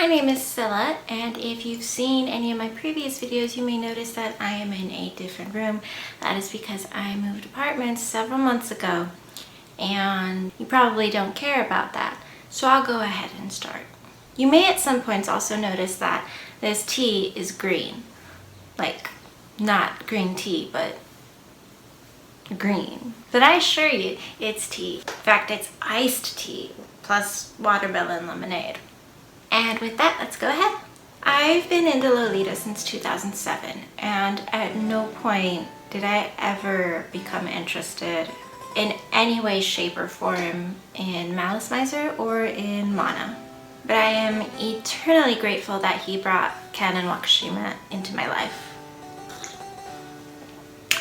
My name is Scylla, and if you've seen any of my previous videos, you may notice that I am in a different room. That is because I moved apartments several months ago, and you probably don't care about that, so I'll go ahead and start. You may at some points also notice that this tea is green. Like, not green tea, but green. But I assure you, it's tea. In fact, it's iced tea, plus watermelon lemonade. And with that, let's go ahead. I've been into Lolita since 2007, and at no point did I ever become interested in any way, shape, or form in Malice Miser or in Mana. But I am eternally grateful that he brought Ken and Wakashima into my life.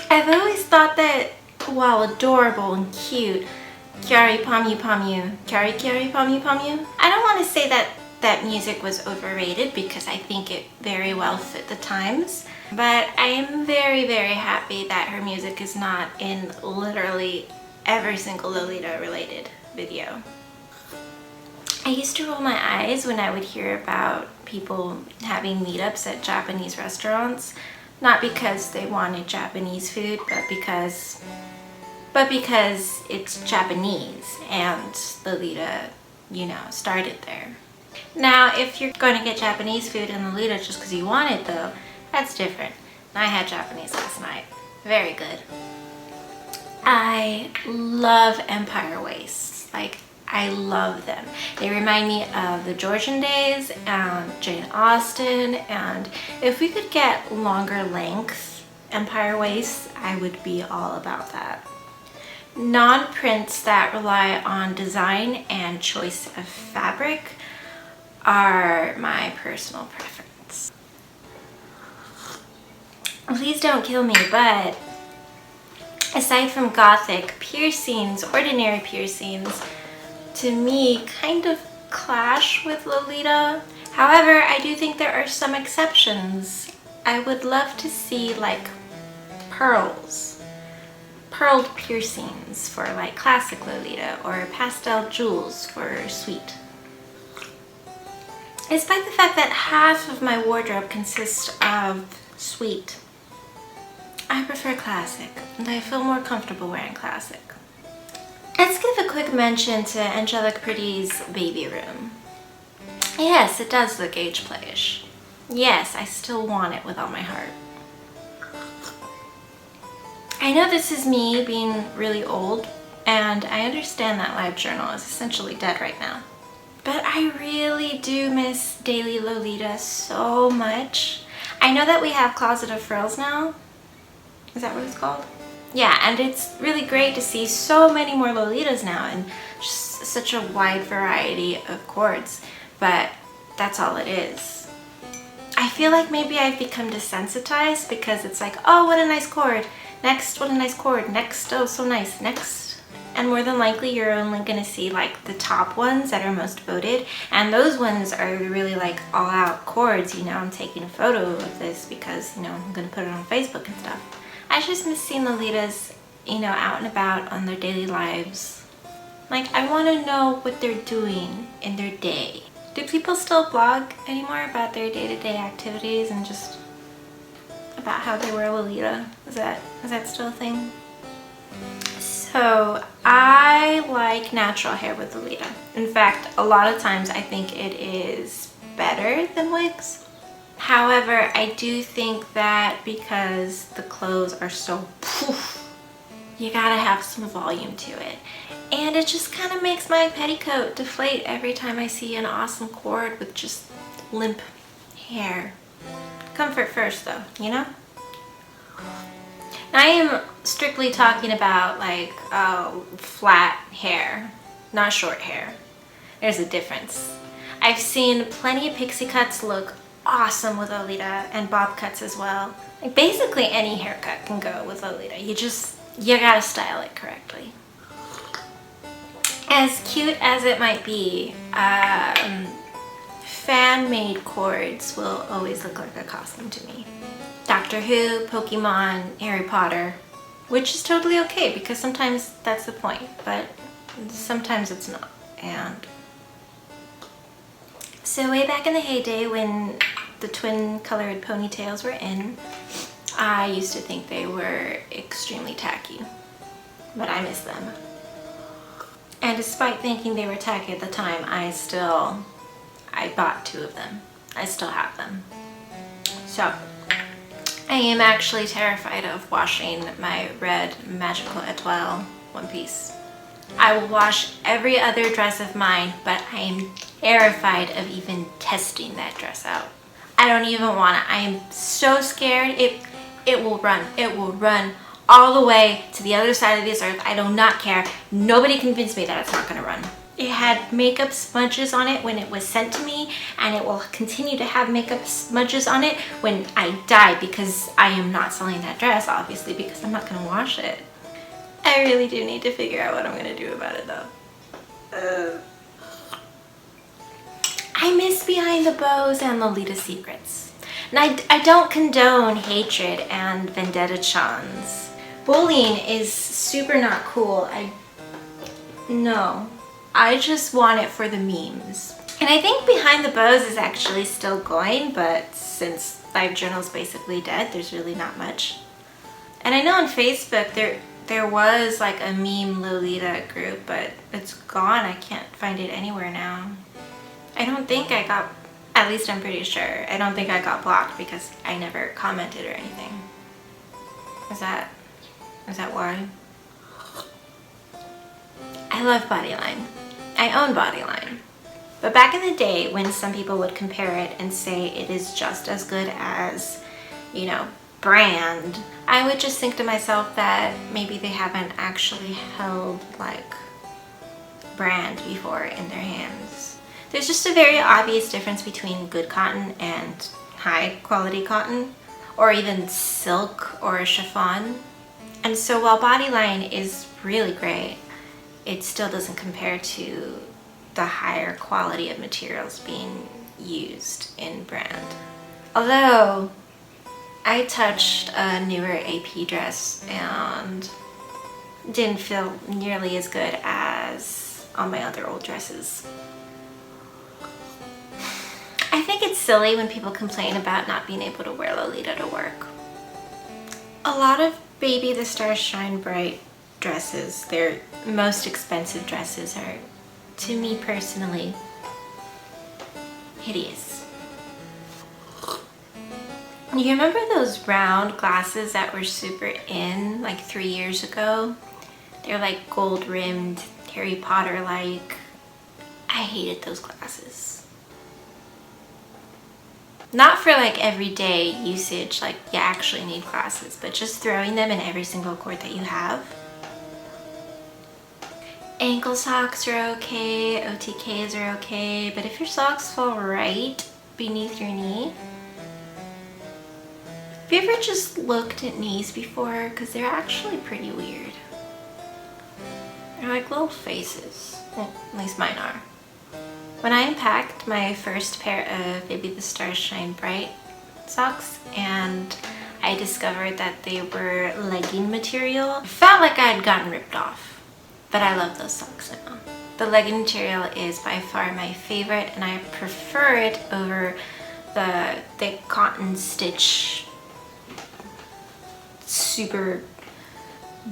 I've always thought that while adorable and cute, Kyari Pamu Pamu, Kyari Pamu Pamu, I don't want to say that music was overrated because I think it very well fit the times, but I am very, very happy that her music is not in literally every single Lolita related video. I used to roll my eyes when I would hear about people having meetups at Japanese restaurants, not because they wanted Japanese food, but because it's Japanese and Lolita, started there. Now, if you're going to get Japanese food in Lolita just because you want it, though, that's different. I had Japanese last night. Very good. I love Empire Wastes. Like, I love them. They remind me of the Georgian days and Jane Austen, and if we could get longer length Empire Wastes, I would be all about that. Non-prints that rely on design and choice of fabric are my personal preference. Please don't kill me, but aside from gothic, piercings, ordinary piercings, to me kind of clash with Lolita. However, I do think there are some exceptions. I would love to see like pearls, pearled piercings for like classic Lolita, or pastel jewels for Sweet. Despite the fact that half of my wardrobe consists of Sweet, I prefer classic, and I feel more comfortable wearing classic. Let's give a quick mention to Angelic Pretty's baby room. Yes, it does look age playish. Yes, I still want it with all my heart. I know this is me being really old, and I understand that LiveJournal is essentially dead right now. But I really do miss Daily Lolita so much. I know that we have Closet of Frills now. Is that what it's called? Yeah, and it's really great to see so many more Lolitas now and just such a wide variety of chords, but that's all it is. I feel like maybe I've become desensitized because it's like, oh, what a nice chord. Next, what a nice chord. Next, oh, so nice. Next. And more than likely, you're only going to see like the top ones that are most voted. And those ones are really like all out chords. I'm taking a photo of this because, I'm going to put it on Facebook and stuff. I just miss seeing Lolitas, out and about on their daily lives. Like, I want to know what they're doing in their day. Do people still blog anymore about their day-to-day activities and just about how they wear Lolita? Is that still a thing? So I like natural hair with Lolita. In fact, a lot of times I think it is better than wigs. However, I do think that because the clothes are so poof, you gotta have some volume to it. And it just kind of makes my petticoat deflate every time I see an awesome cord with just limp hair. Comfort first though, I am strictly talking about like flat hair, not short hair. There's a difference. I've seen plenty of pixie cuts look awesome with Lolita, and bob cuts as well. Like basically any haircut can go with Lolita. You gotta style it correctly. As cute as it might be, fan-made cords will always look like a costume to me. Doctor Who, Pokemon, Harry Potter, which is totally okay because sometimes that's the point, but sometimes it's not. And So way back in the heyday when the twin colored ponytails were in, I used to think they were extremely tacky, but I miss them. And despite thinking they were tacky at the time, I bought 2 of them. I still have them. So I am actually terrified of washing my red magical étoile one piece. I will wash every other dress of mine, but I am terrified of even testing that dress out. I don't even want to. I am so scared. It will run. It will run all the way to the other side of this earth. I do not care. Nobody convinced me that it's not going to run. It had makeup smudges on it when it was sent to me, and it will continue to have makeup smudges on it when I die, because I am not selling that dress, obviously, because I'm not going to wash it. I really do need to figure out what I'm going to do about it, though. I miss Behind the Bows and Lolita Secrets. And I don't condone hatred and vendetta chans. Bullying is super not cool. No. I just want it for the memes. And I think Behind the Bows is actually still going, but since LiveJournal's basically dead, there's really not much. And I know on Facebook there was like a meme Lolita group, but it's gone. I can't find it anywhere now. I don't think I got, at least I'm pretty sure, I don't think I got blocked because I never commented or anything. Is that why? I love Bodyline. I own Bodyline. But back in the day when some people would compare it and say it is just as good as, you know, brand, I would just think to myself that maybe they haven't actually held like brand before in their hands. There's just a very obvious difference between good cotton and high quality cotton, or even silk or chiffon. And so while Bodyline is really great, it still doesn't compare to the higher quality of materials being used in brand. Although I touched a newer AP dress and didn't feel nearly as good as on my other old dresses. I think it's silly when people complain about not being able to wear Lolita to work. A lot of Baby the Stars Shine Bright dresses, their most expensive dresses, are, to me personally, hideous. You remember those round glasses that were super in like 3 years ago? They're like gold rimmed, Harry Potter like. I hated those glasses. Not for like everyday usage, like you actually need glasses, but just throwing them in every single court that you have. Ankle socks are okay, OTKs are okay, but if your socks fall right beneath your knee. Have you ever just looked at knees before? Because they're actually pretty weird. They're like little faces. Well, at least mine are. When I unpacked my first pair of Baby the Stars Shine Bright socks and I discovered that they were legging material, I felt like I had gotten ripped off. But I love those socks now. The legging material is by far my favorite, and I prefer it over the thick cotton stitch, super,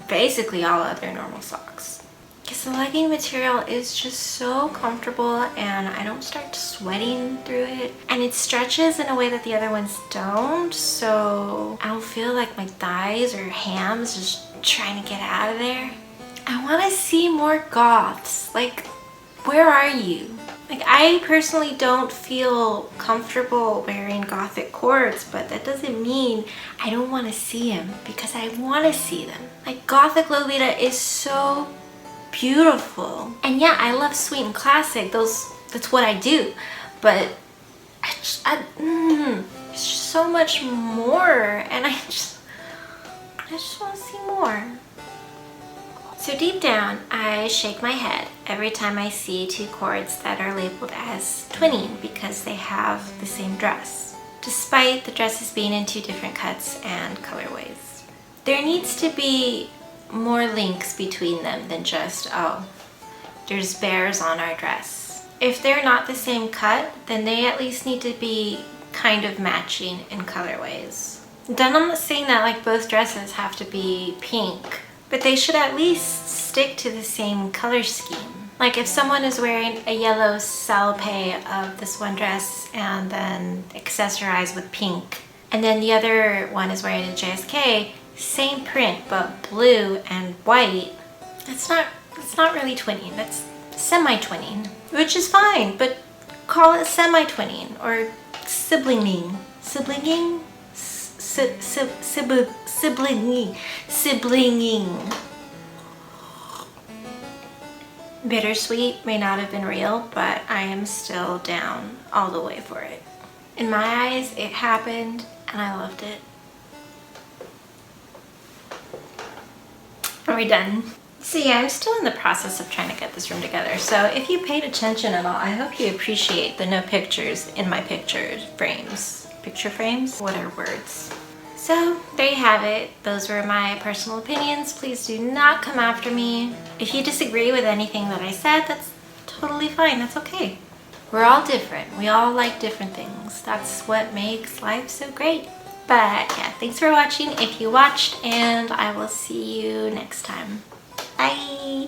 basically all other normal socks. Because the legging material is just so comfortable and I don't start sweating through it. And it stretches in a way that the other ones don't, so I don't feel like my thighs or hams just trying to get out of there. I want to see more goths. Like, where are you? Like, I personally don't feel comfortable wearing gothic cords, but that doesn't mean I don't want to see them, because I want to see them. Like, gothic Lolita is so beautiful. And yeah, I love sweet and classic. That's what I do. But it's just so much more, and I just want to see more. So deep down, I shake my head every time I see two cords that are labeled as twinning because they have the same dress, despite the dresses being in two different cuts and colorways. There needs to be more links between them than just, oh, there's bears on our dress. if they're not the same cut, then they at least need to be kind of matching in colorways. Then I'm not saying that like both dresses have to be pink, but they should at least stick to the same color scheme. Like if someone is wearing a yellow salopé of this one dress and then accessorize with pink, and then the other one is wearing a JSK, same print but blue and white, it's not really twinning, that's semi-twinning, which is fine, but call it semi-twinning or siblinging. Siblinging. Bittersweet may not have been real, but I am still down all the way for it. In my eyes, it happened and I loved it. Are we done? So yeah, I'm still in the process of trying to get this room together. So if you paid attention at all, I hope you appreciate the no pictures in my picture frames. Picture frames? What are words? So there you have it. Those were my personal opinions. Please do not come after me. If you disagree with anything that I said, that's totally fine. That's okay. We're all different. We all like different things. That's what makes life so great. But yeah, thanks for watching if you watched, and I will see you next time. Bye!